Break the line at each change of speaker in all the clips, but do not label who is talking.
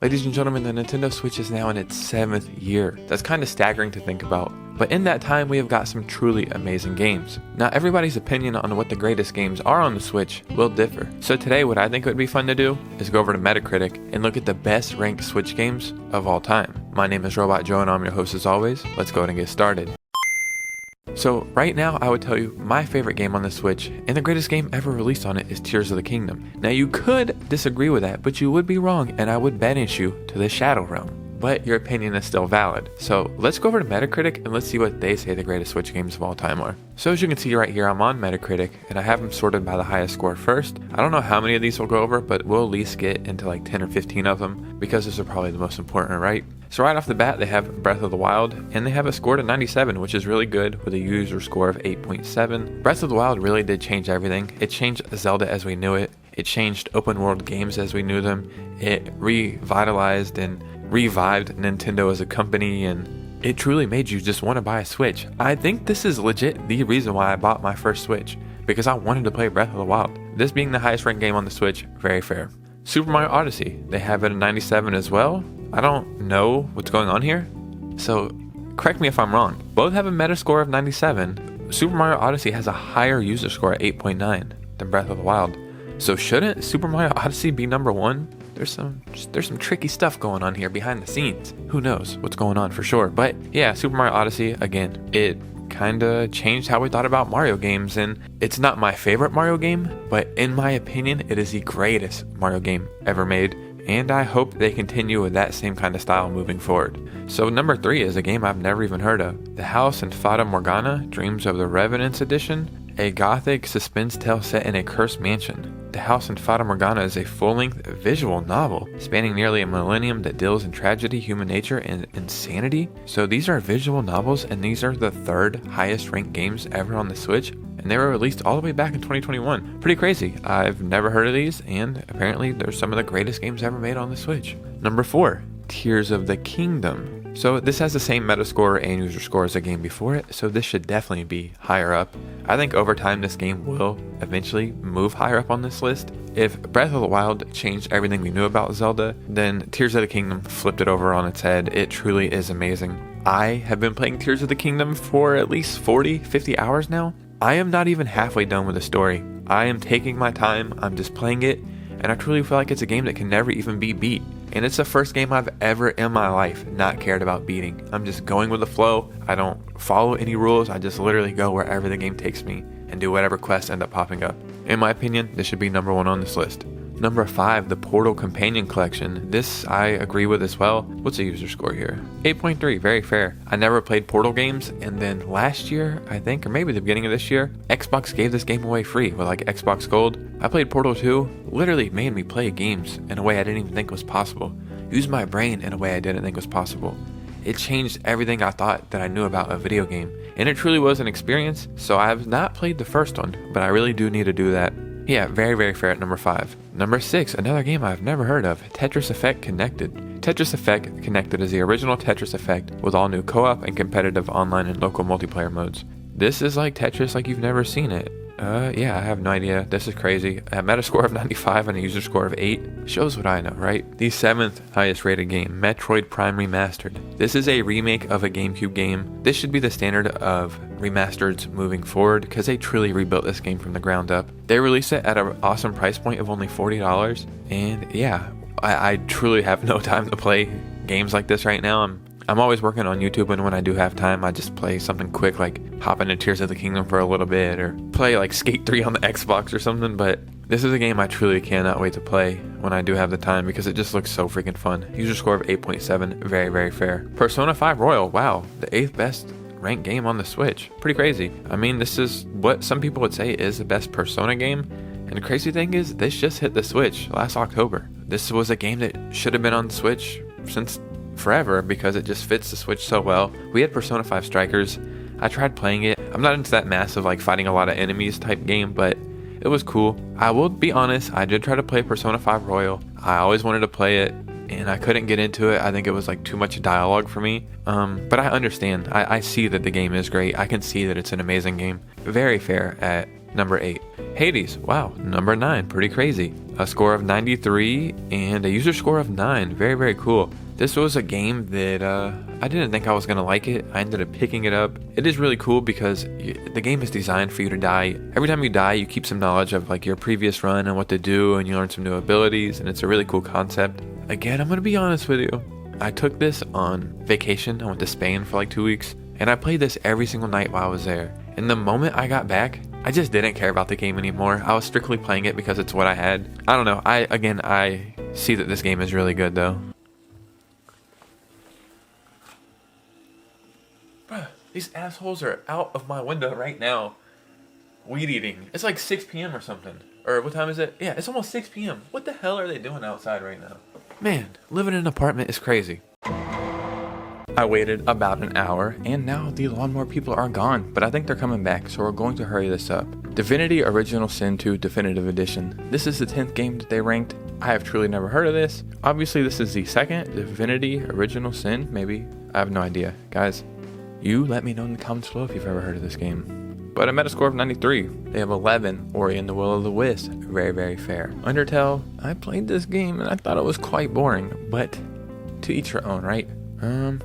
Ladies and gentlemen, the Nintendo Switch is now in its 7th year. That's kind of staggering to think about. But in that time, we have got some truly amazing games. Now, everybody's opinion on what the greatest games are on the Switch will differ. So today, what I think would be fun to do is go over to Metacritic and look at the best ranked Switch games of all time. My name is Robot Joe and I'm your host as always. Let's go ahead and get started. So right now, I would tell you my favorite game on the Switch and the greatest game ever released on it is Tears of the Kingdom. Now you could disagree with that, but you would be wrong and I would banish you to the Shadow Realm. But your opinion is still valid. So let's go over to Metacritic and let's see what they say the greatest Switch games of all time are. So as you can see right here, I'm on Metacritic and I have them sorted by the highest score first. I don't know how many of these we'll go over, but we'll at least get into like 10 or 15 of them because those are probably the most important, right? So right off the bat, they have Breath of the Wild, and they have a score to 97, which is really good with a user score of 8.7. Breath of the Wild really did change everything. It changed Zelda as we knew it. It changed open world games as we knew them. It revitalized and revived Nintendo as a company, and it truly made you just want to buy a Switch. I think this is legit the reason why I bought my first Switch, because I wanted to play Breath of the Wild. This being the highest ranked game on the Switch, very fair. Super Mario Odyssey, they have it at 97 as well. I don't know what's going on here, so correct me if I'm wrong. Both have a Metascore of 97. Super Mario Odyssey has a higher user score at 8.9 than Breath of the Wild. So shouldn't Super Mario Odyssey be number one? There's some tricky stuff going on here behind the scenes. Who knows what's going on for sure. But yeah, Super Mario Odyssey, again, it kind of changed how we thought about Mario games, and it's not my favorite Mario game, but in my opinion, it is the greatest Mario game ever made. And I hope they continue with that same kind of style moving forward. So number 3 is a game I've never even heard of. The House in Fata Morgana, Dreams of the Revenants Edition, a gothic suspense tale set in a cursed mansion. The House in Fata Morgana is a full-length visual novel spanning nearly a millennium that deals in tragedy, human nature, and insanity. So these are visual novels, and these are the 3rd highest ranked games ever on the Switch. And they were released all the way back in 2021. Pretty crazy. I've never heard of these, and apparently they're some of the greatest games ever made on the Switch. Number 4, Tears of the Kingdom. So this has the same Metascore and user score as the game before it, so this should definitely be higher up. I think over time this game will eventually move higher up on this list. If Breath of the Wild changed everything we knew about Zelda, then Tears of the Kingdom flipped it over on its head. It truly is amazing. I have been playing Tears of the Kingdom for at least 40, 50 hours now. I am not even halfway done with the story. I am taking my time, I'm just playing it, and I truly feel like it's a game that can never even be beat. And it's the first game I've ever in my life not cared about beating. I'm just going with the flow. I don't follow any rules. I just literally go wherever the game takes me and do whatever quests end up popping up. In my opinion, this should be number 1 on this list. Number 5, the Portal Companion Collection. This I agree with as well. What's the user score here? 8.3, very fair. I never played Portal games, and then last year, I think, or maybe the beginning of this year, Xbox gave this game away free with like Xbox Gold. I played Portal 2, literally made me play games in a way I didn't even think was possible. Use my brain in a way I didn't think was possible. It changed everything I thought that I knew about a video game, and it truly was an experience. So I have not played the first one, but I really do need to do that. Yeah, very, very fair at number 5. Number 6, another game I've never heard of, Tetris Effect Connected. Tetris Effect Connected is the original Tetris Effect with all new co-op and competitive online and local multiplayer modes. This is like Tetris like you've never seen it. Yeah, I have no idea. This is crazy. A Metascore of 95 and a user score of 8 shows what I know, right? The 7th highest rated game, Metroid Prime Remastered. This is a remake of a GameCube game. This should be the standard of remasters moving forward because they truly rebuilt this game from the ground up. They released it at an awesome price point of only $40, and yeah, I truly have no time to play games like this right now. I'm always working on YouTube, and when I do have time, I just play something quick like hop into Tears of the Kingdom for a little bit or play like Skate 3 on the Xbox or something, but this is a game I truly cannot wait to play when I do have the time because it just looks so freaking fun. User score of 8.7, very, very fair. Persona 5 Royal, wow, the 8th best ranked game on the Switch. Pretty crazy. I mean, this is what some people would say is the best Persona game, and the crazy thing is this just hit the Switch last October. This was a game that should have been on the Switch since forever because it just fits the Switch so well. We had Persona 5 Strikers. I tried playing it. I'm not into that massive like fighting a lot of enemies type game, but it was cool. I will be honest, I did try to play Persona 5 Royal. I always wanted to play it and I couldn't get into it. I think it was like too much dialogue for me. But I understand. I see that the game is great. I can see that it's an amazing game. Very fair at number 8. Hades, wow, number 9, pretty crazy. a score of 93 and a user score of 9. Very, very cool. This was a game that I didn't think I was going to like it. I ended up picking it up. It is really cool because the game is designed for you to die. Every time you die, you keep some knowledge of like your previous run and what to do, and you learn some new abilities, and it's a really cool concept. Again, I'm going to be honest with you. I took this on vacation. I went to Spain for like 2 weeks, and I played this every single night while I was there. And the moment I got back, I just didn't care about the game anymore. I was strictly playing it because it's what I had. I don't know. I see that this game is really good though. Bruh, these assholes are out of my window right now. Weed eating. It's like 6 p.m. or something. Or what time is it? Yeah, it's almost 6 p.m. What the hell are they doing outside right now? Man, living in an apartment is crazy. I waited about an hour, and now the lawnmower people are gone, but I think they're coming back, so we're going to hurry this up. Divinity Original Sin 2 Definitive Edition. This is the 10th game that they ranked. I have truly never heard of this. Obviously, this is the second Divinity Original Sin, maybe. I have no idea. Guys, you let me know in the comments below if you've ever heard of this game. But a Metascore of 93. They have 11. Ori and the Will of the Wisp. Very, very fair. Undertale. I played this game and I thought it was quite boring, but to each your own, right?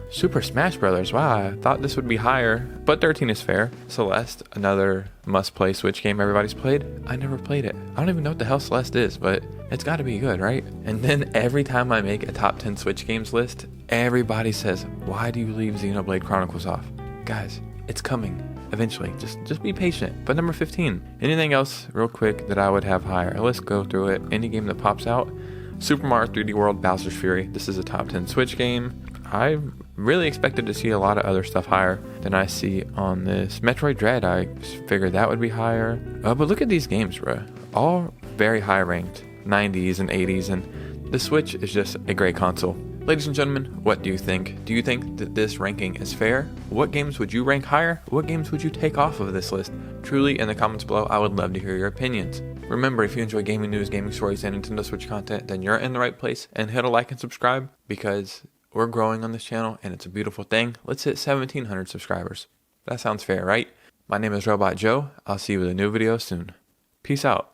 Super Smash Brothers. Wow, I thought this would be higher, but 13 is fair. Celeste, another must-play Switch game everybody's played. I never played it. I don't even know what the hell Celeste is, but it's got to be good, right? And then every time I make a top 10 Switch games list, everybody says, "Why do you leave Xenoblade Chronicles off?" Guys, it's coming. Eventually, just be patient. But number 15. Anything else, real quick, that I would have higher? Let's go through it. Any game that pops out. Super Mario 3D World Bowser's Fury. This is a top 10 Switch game. I really expected to see a lot of other stuff higher than I see on this. Metroid Dread, I figured that would be higher. But look at these games, bro. All very high ranked. 90s and 80s, and the Switch is just a great console. Ladies and gentlemen, what do you think? Do you think that this ranking is fair? What games would you rank higher? What games would you take off of this list? Truly, in the comments below, I would love to hear your opinions. Remember, if you enjoy gaming news, gaming stories, and Nintendo Switch content, then you're in the right place, and hit a like and subscribe, because we're growing on this channel, and it's a beautiful thing. Let's hit 1,700 subscribers. That sounds fair, right? My name is Robot Joe. I'll see you with a new video soon. Peace out.